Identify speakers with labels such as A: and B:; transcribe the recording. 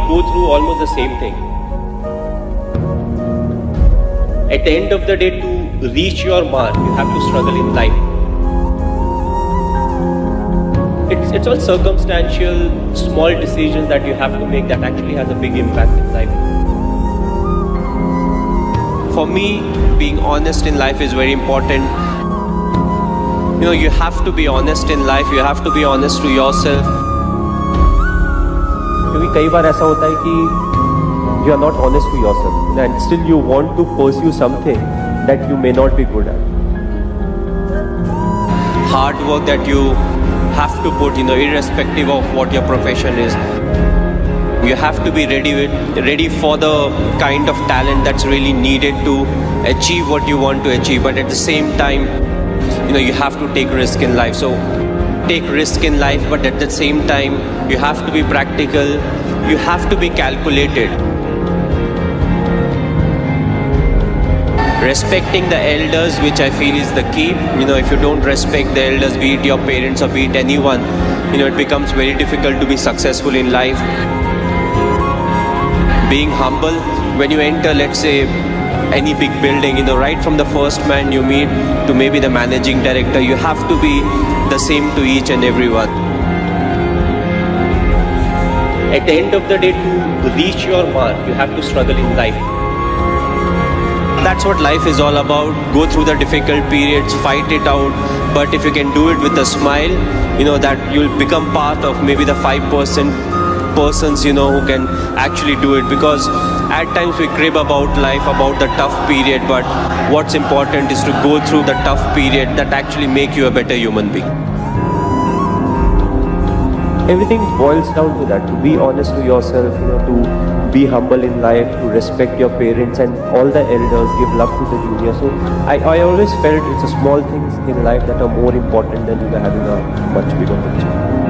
A: go through almost the same thing. At the end of the day, to reach your mark, you have to struggle in life. It's all circumstantial, small decisions that you have to make that actually has a big impact in life. For me, being honest in life is very important. You have to be honest in life. You have to be honest to yourself. क्योंकि कई बार ऐसा होता है कि you are not honest to yourself and still you want to pursue something that you may not be good at. Hard work that you have to put, irrespective of what your profession is. You have to be ready for the kind of talent that's really needed to achieve what you want to achieve. But at the same time, you have to take risk in life. So take risk in life, but at the same time, you have to be practical. You have to be calculated. Respecting the elders, which I feel is the key. If you don't respect the elders, be it your parents or be it anyone, it becomes very difficult to be successful in life. Being humble, when you enter, let's say, any big building, right from the first man you meet to maybe the managing director, you have to be the same to each and everyone. At the end of the day, to reach your mark, you have to struggle in life. That's what life is all about. Go through the difficult periods, fight it out. But if you can do it with a smile, that you'll become part of maybe the 5% persons, who can actually do it. Because at times we crib about life, about the tough period. But what's important is to go through the tough period that actually make you a better human being. Everything boils down to that, to be honest to yourself, to be humble in life, to respect your parents and all the elders, give love to the juniors. So I always felt it's the small things in life that are more important than having a much bigger picture.